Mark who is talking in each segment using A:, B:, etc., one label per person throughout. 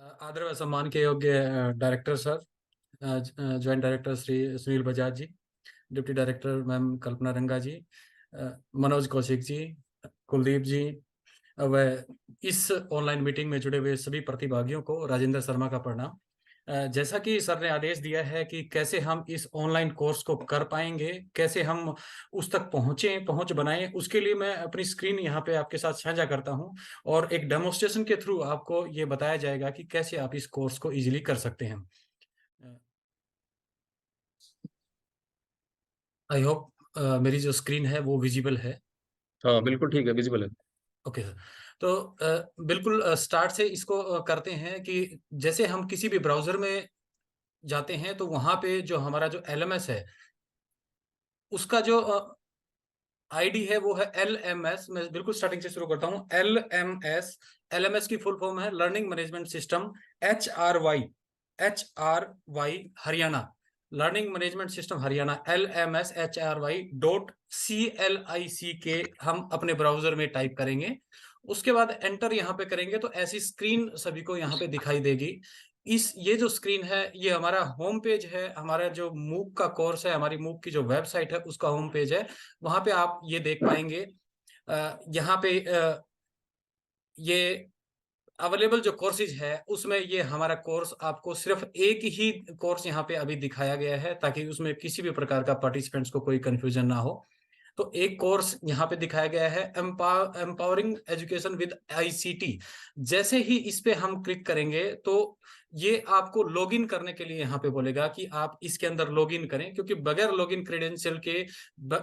A: आदर व सम्मान के योग्य director sir, joint director Shri Sunil Bajaj ji, deputy director ma'am Kalpana Ranga ji, Manoj Kaushik ji, Kuldeep जी, व इस ऑनलाइन मीटिंग में जुड़े हुए सभी प्रतिभागियों को राजेंद्र शर्मा का प्रणाम। जैसा कि सर ने आदेश दिया है कि कैसे हम इस ऑनलाइन कोर्स को कर पाएंगे, कैसे हम उस तक पहुंच बनाएं, उसके लिए मैं अपनी स्क्रीन यहाँ पे आपके साथ साझा करता हूं और एक डेमोन्स्ट्रेशन के थ्रू आपको ये बताया जाएगा कि कैसे आप इस कोर्स को इजीली कर सकते हैं। आई होप मेरी जो स्क्रीन है वो विजिबल है।
B: हाँ, बिल्कुल ठीक है, विजिबल है।
A: Okay sir. तो बिल्कुल स्टार्ट से इसको करते हैं कि जैसे हम किसी भी ब्राउजर में जाते हैं तो वहां पे जो हमारा जो एलएमएस है उसका जो आईडी है वो है LMS। मैं बिल्कुल स्टार्टिंग से शुरू करता हूँ। LMS की फुल फॉर्म है learning management system, HRY Haryana, learning management system Haryana, LMSHRY.CLIC हम अपने ब्राउजर में टाइप करेंगे। उसके बाद एंटर यहाँ पे करेंगे तो ऐसी स्क्रीन सभी को यहाँ पे दिखाई देगी। ये जो स्क्रीन है ये हमारा होम पेज है, हमारा जो मूक का कोर्स है, हमारी मूक की जो वेबसाइट है उसका होम पेज है। वहां पे आप ये देख पाएंगे। यहाँ पे ये अवेलेबल जो कोर्सेज है उसमें ये हमारा कोर्स आपको सिर्फ एक ही कोर्स यहाँ पे अभी दिखाया गया है ताकि उसमें किसी भी प्रकार का पार्टिसिपेंट्स को कोई कंफ्यूजन ना हो। तो एक कोर्स यहाँ पे दिखाया गया है एम्पावरिंग एजुकेशन विद आईसीटी। जैसे ही इस पे हम क्लिक करेंगे तो ये आपको लॉगिन करने के लिए यहाँ पे बोलेगा कि आप इसके अंदर लॉगिन करें, क्योंकि बगैर लॉगिन क्रेडेंशियल के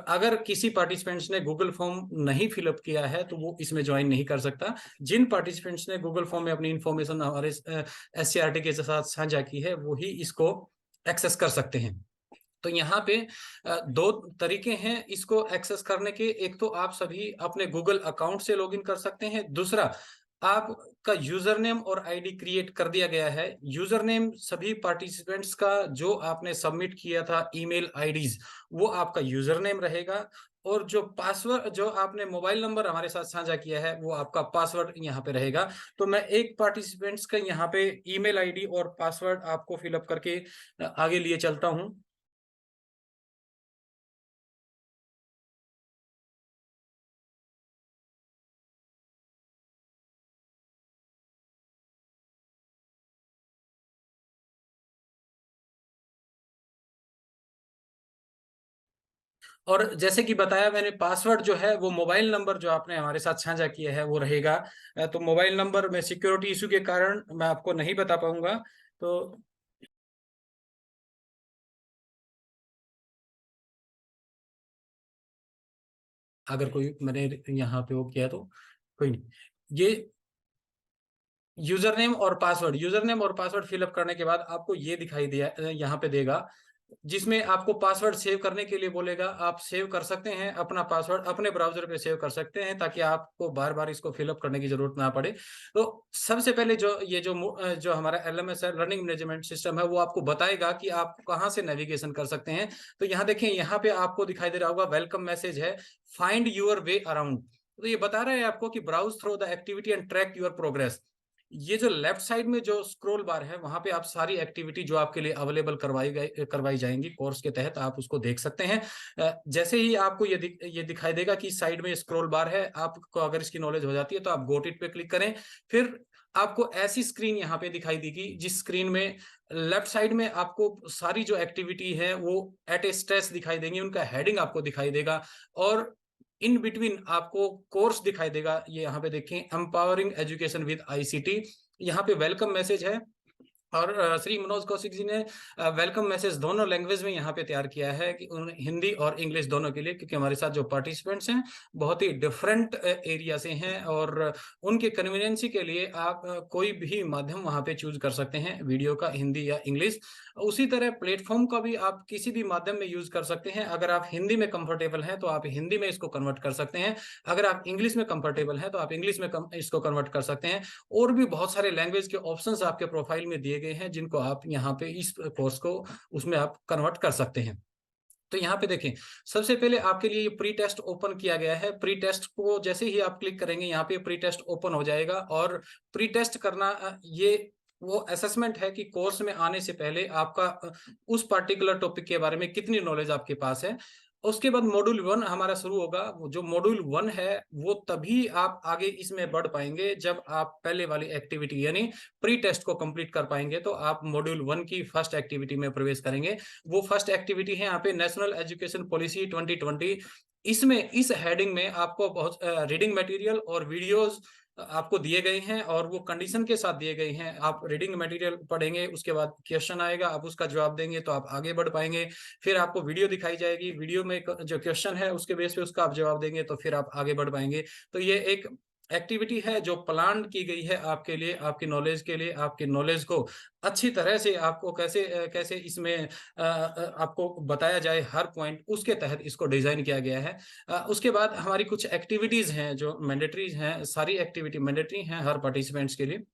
A: अगर किसी पार्टिसिपेंट्स ने गूगल फॉर्म नहीं फिलअप किया है तो वो इसमें ज्वाइन नहीं कर सकता। जिन पार्टिसिपेंट्स ने गूगल फॉर्म में अपनी इंफॉर्मेशन हमारे SCRT के साथ साझा की है वो ही इसको एक्सेस कर सकते हैं। तो यहाँ पे दो तरीके हैं इसको एक्सेस करने के। एक तो आप सभी अपने गूगल अकाउंट से लॉगिन कर सकते हैं, दूसरा आपका यूजर नेम और आईडी क्रिएट कर दिया गया है। यूजर नेम सभी पार्टिसिपेंट्स का जो आपने सबमिट किया था ईमेल आईडीज वो आपका यूजर नेम रहेगा, और जो पासवर्ड जो आपने मोबाइल नंबर हमारे साथ साझा किया है वो आपका पासवर्ड यहाँ पे रहेगा। तो मैं एक पार्टिसिपेंट्स का यहाँ पे ईमेल आईडी और पासवर्ड आपको फिलअप करके आगे लिए चलता हूँ। और जैसे कि बताया मैंने, पासवर्ड जो है वो मोबाइल नंबर जो आपने हमारे साथ साझा किया है वो रहेगा। तो मोबाइल नंबर में सिक्योरिटी इशू के कारण मैं आपको नहीं बता पाऊंगा। तो अगर कोई मैंने यहाँ पे वो किया तो कोई नहीं। ये यूजर नेम और पासवर्ड फिलअप करने के बाद आपको ये दिखाई दिया यहाँ पे देगा, जिसमें आपको पासवर्ड सेव करने के लिए बोलेगा। आप सेव कर सकते हैं अपना पासवर्ड, अपने ब्राउजर पे सेव कर सकते हैं ताकि आपको बार बार इसको फिलअप करने की जरूरत ना पड़े। तो सबसे पहले जो हमारा LMS है लर्निंग मैनेजमेंट सिस्टम है वो आपको बताएगा कि आप कहाँ से नेविगेशन कर सकते हैं। तो यहाँ देखें, यहाँ पे आपको दिखाई दे रहा होगा वेलकम मैसेज है, फाइंड यूर वे अराउंड। तो ये बता रहा है आपको कि browse through the activity and track your progress. ये जो लेफ्ट साइड में जो स्क्रॉल बार है वहां पे आप सारी एक्टिविटी जो आपके लिए अवेलेबल करवाई जाएंगी कोर्स के तहत आप उसको देख सकते हैं। जैसे ही आपको ये दिखाई देगा कि साइड में स्क्रॉल बार है, आपको अगर इसकी नॉलेज हो जाती है तो आप गोट इट पे क्लिक करें। फिर आपको ऐसी स्क्रीन यहाँ पे दिखाई देगी जिस स्क्रीन में लेफ्ट साइड में आपको सारी जो एक्टिविटी है वो एट ए स्ट्रेस दिखाई देंगी, उनका हेडिंग आपको दिखाई देगा, और इन बिटवीन आपको कोर्स दिखाई देगा। ये यहाँ पे देखें, एम्पावरिंग एजुकेशन विद आईसीटी। यहाँ पे वेलकम मैसेज है, और श्री मनोज कौशिक जी ने वेलकम मैसेज दोनों लैंग्वेज में यहाँ पे तैयार किया है कि हिंदी और इंग्लिश दोनों के लिए, क्योंकि हमारे साथ जो पार्टिसिपेंट्स हैं बहुत ही डिफरेंट एरिया से हैं और उनके कन्वीनियंसी के लिए आप कोई भी माध्यम वहाँ पे चूज कर सकते हैं, वीडियो का हिंदी या इंग्लिश। उसी तरह प्लेटफॉर्म का भी आप किसी भी माध्यम में यूज कर सकते हैं। अगर आप हिंदी में कंफर्टेबल हैं तो आप हिंदी में इसको कन्वर्ट कर सकते हैं, अगर आप इंग्लिश में कंफर्टेबल हैं तो आप इंग्लिश में इसको कन्वर्ट कर सकते हैं। और भी बहुत सारे लैंग्वेज के ऑप्शंस आपके प्रोफाइल में दिए गए हैं जिनको आप यहाँ पे इस कोर्स को उसमें आप कन्वर्ट कर सकते हैं। तो यहाँ पे देखें, सबसे पहले आपके लिए ये प्री टेस्ट ओपन किया गया है। प्री टेस्ट को जैसे ही आप क्लिक करेंगे यहाँ पे प्री टेस्ट ओपन हो जाएगा, और प्री टेस्ट करना ये वो असेसमेंट है कि कोर्स में आने से पहले आपका उस पर्टिकुलर टॉपिक के बारे में कितनी नॉलेज आपके पास है। उसके बाद मॉड्यूल 1 हमारा शुरू होगा। वो जो मॉड्यूल 1 है, वो तभी आप आगे इसमें बढ़ पाएँगे जब आप पहले वाली एक्टिविटी यानी प्री टेस्ट को कंप्लीट कर पाएँगे, तो आप मॉड्यूल 1 की फर्स्ट एक्टिविटी में प्रवेश करेंगे। वो फर्स्ट एक्टिविटी है यहाँ पे नेशनल एजुकेशन पॉलिसी 2020। इसमें इस हेडिंग में आपको बहुत रीडिंग मटेरियल और वीडियोज़ आपको दिए गए हैं और वो कंडीशन के साथ दिए गए हैं। आप रीडिंग मटेरियल पढ़ेंगे, उसके बाद क्वेश्चन आएगा, आप उसका जवाब देंगे तो आप आगे बढ़ पाएँगे। फिर आपको वीडियो दिखाई जाएगी, वीडियो में क जो क्वेश्चन है उसके बेस पे उसका आप जवाब देंगे तो फिर आप आगे बढ़ पाएँगे। तो ये एक एक्टिविटी है जो प्लान की गई है आपके लिए, आपकी नॉलेज के लिए, आपकी नॉलेज को अच्छी तरह से आपको कैसे इसमें आपको बताया जाए हर पॉइंट, उसके तहत इसको डिज़ाइन किया गया है। उसके बाद हमारी कुछ एक्टिविटीज़ हैं जो मैंडेटरीज़ हैं, सारी एक्टिविटी मैंडेटरी हैं हर पार्टिसिपेंट्स के लिए।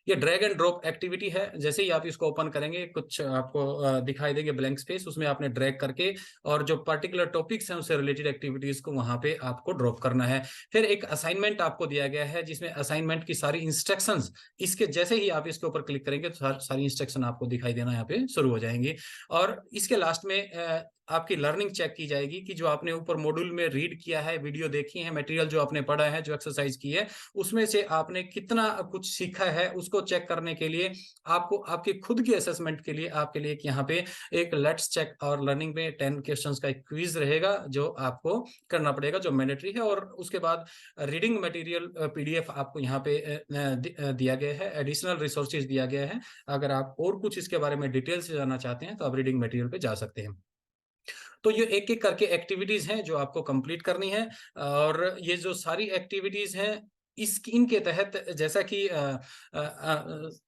A: ये ड्रैग एंड ड्रॉप एक्टिविटी है। जैसे ही आप इसको ओपन करेंगे, कुछ आपको दिखाई देंगे ब्लैंक स्पेस, उसमें आपने ड्रैग करके और जो पर्टिकुलर टॉपिक्स हैं उससे रिलेटेड एक्टिविटीज़ को वहाँ पे आपको ड्रॉप करना है। फिर एक असाइनमेंट आपको दिया गया है जिसमें असाइनमेंट की सारी इंस्ट्रक्शंस, इसके जैसे ही आप इसके ऊपर क्लिक करेंगे तो सारी इंस्ट्रक्शन आपको दिखाई देना यहाँ पे शुरू हो जाएँगी। और इसके लास्ट में आपकी लर्निंग चेक की जाएगी कि जो आपने ऊपर मॉड्यूल में रीड किया है, वीडियो देखी है, मटेरियल जो आपने पढ़ा है, जो एक्सरसाइज की है, उसमें से आपने कितना कुछ सीखा है, उसको चेक करने के लिए आपको आपकी खुद की असेसमेंट के लिए आपके लिए एक यहाँ पे एक लेट्स चेक और लर्निंग में 10 क्वेश्चंस का एक क्विज रहेगा, जो आपको करना पड़ेगा, जो मैंडेटरी है। और उसके बाद रीडिंग मटेरियल पीडीएफ आपको यहाँ पे दिया गया है, एडिशनल रिसोर्सेज दिया गया है। अगर आप और कुछ इसके बारे में डिटेल से जानना चाहते हैं, तो आप रीडिंग मटेरियल पे जा सकते हैं। तो ये एक-एक करके एक्टिविटीज़ हैं जो आपको कंप्लीट करनी है। और ये जो सारी एक्टिविटीज़ हैं, इनके तहत जैसा कि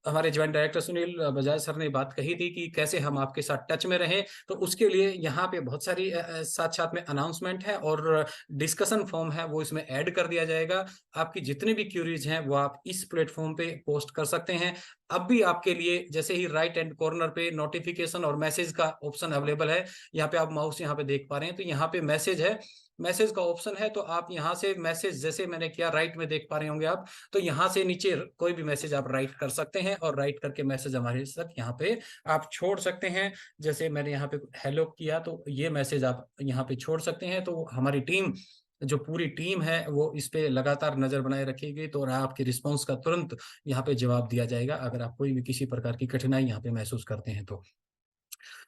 A: हमारे joint director Sunil Bajaj sir ने बात कही थी कि कैसे हम आपके साथ टच में रहें, तो उसके लिए यहाँ पे बहुत सारी साथ-साथ में अनाउंसमेंट है और डिस्कशन फॉर्म है, वो इसमें ऐड कर दिया जाएगा। आपकी जितनी भी क्वेरीज़ हैं, वो आप इस प्लेटफ़ॉर्म पे पोस्ट कर सकते हैं। अब भी आपके लिए जैसे ही राइट हैंड कॉर्नर पे नोटिफ़िकेशन और मैसेज का ऑप्शन अवेलेबल है। यहाँ पे आप माउस यहाँ पे देख पा रहे हैं, तो यहाँ पे मैसेज है, मैसेज का ऑप्शन है, तो आप यहाँ से मैसेज जैसे मैंने किया राइट में देख पा रहे होंगे आप, तो यहाँ से नीचे कोई भी मैसेज आप राइट कर सकते हैं और राइट करके मैसेज हमारे तक यहाँ पे आप छोड़ सकते हैं। जैसे मैंने यहाँ पे हेलो किया, तो ये मैसेज आप यहाँ पे छोड़ सकते हैं, तो हमारी टीम, जो पूरी टीम है, वो इस पे लगातार नज़र बनाए रखेगी, तो और आपके रिस्पॉन्स का तुरंत यहाँ पे जवाब दिया जाएगा, अगर आप कोई भी किसी प्रकार की कठिनाई यहाँ पे महसूस करते हैं तो।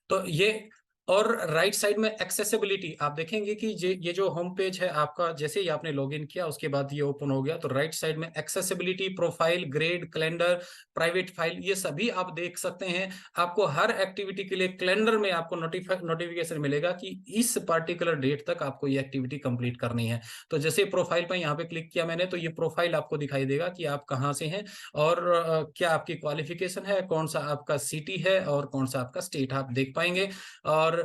A: तो ये और राइट साइड में एक्सेसिबिलिटी आप देखेंगे कि ये जो होम पेज है आपका, जैसे ही आपने लॉगिन किया उसके बाद ये ओपन हो गया, तो राइट साइड में accessibility, profile, grade, calendar, private file, ये सभी आप देख सकते हैं। आपको हर एक्टिविटी के लिए कैलेंडर में आपको नोटिफिकेशन मिलेगा कि इस पर्टिकुलर डेट तक आपको ये एक्टिविटी कंप्लीट करनी है। तो जैसे प्रोफाइल पर यहाँ पे क्लिक किया मैंने, तो ये प्रोफाइल आपको दिखाई देगा कि आप कहाँ से हैं और क्या आपकी क्वालिफिकेशन है, कौन सा आपका सिटी है और कौन सा आपका स्टेट, आप देख पाएंगे। और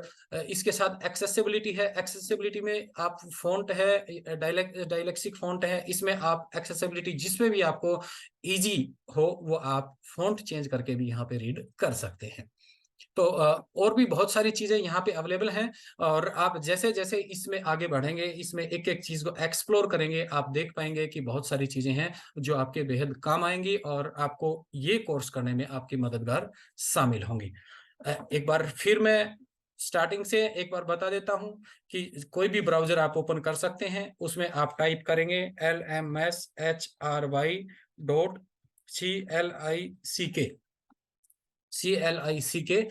A: इसके साथ एक्सेसिबिलिटी है, एक्सेसिबिलिटी में आप फ़ॉन्ट है, डायलेक्सिक फ़ॉन्ट है, इसमें आप एक्सेसिबिलिटी जिसमें भी आपको ईज़ी हो, वो आप फ़ॉन्ट चेंज करके भी यहाँ पे रीड कर सकते हैं। तो और भी बहुत सारी चीज़ें यहाँ पे अवेलेबल हैं और आप जैसे-जैसे इसमें आगे बढ़ेंगे, इसमें एक-एक चीज़ को एक्सप्लोर करेंगे, आप देख पाएँगे कि बहुत सारी चीज़ें हैं, जो आपके बेहद काम आएँगी और आपको ये कोर्स करने में आपकी मददगार शामिल होंगी। एक बार फिर मैं स्टार्टिंग से एक बार बता देता हूँ कि कोई भी ब्राउज़र आप ओपन कर सकते हैं, उसमें आप टाइप करेंगे lmshry.click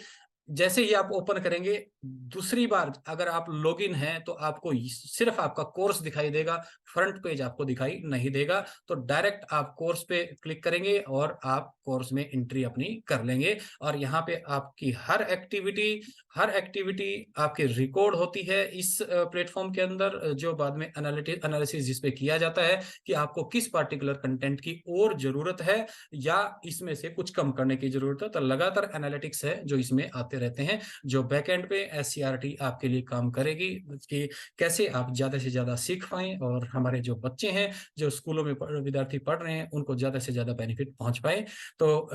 A: जैसे ही आप ओपन करेंगे, दूसरी बार अगर आप लॉगिन हैं, तो आपको सिर्फ आपका कोर्स दिखाई देगा, फ्रंट पेज आपको दिखाई नहीं देगा। तो डायरेक्ट आप कोर्स पे क्लिक करेंगे और आप कोर्स में एंट्री अपनी कर लेंगे और यहाँ पे आपकी हर एक्टिविटी आपकी रिकॉर्ड होती है इस प्लेटफॉर्म के अंदर, जो बाद में एनालिसिस जिस पे किया जाता है कि आपको किस पार्टिकुलर कंटेंट की और ज़रूरत है या इसमें से कुछ कम करने की ज़रूरत है। तो लगातार एनालिटिक्स है जो इसमें आते रहते हैं, जो बैकएंड पे एससीईआरटी आपके लिए काम करेगी कि कैसे आप ज़्यादा से ज़्यादा सीख पाएँ और हमारे जो बच्चे हैं, जो स्कूलों में विद्यार्थी पढ़ रहे हैं, उनको ज़्यादा से ज़्यादा बेनिफिट पहुँच पाए। तो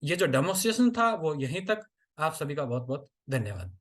A: ये जो डेमोन्स्ट्रेशन था वो यहीं तक। आप सभी का बहुत-बहुत धन्यवाद।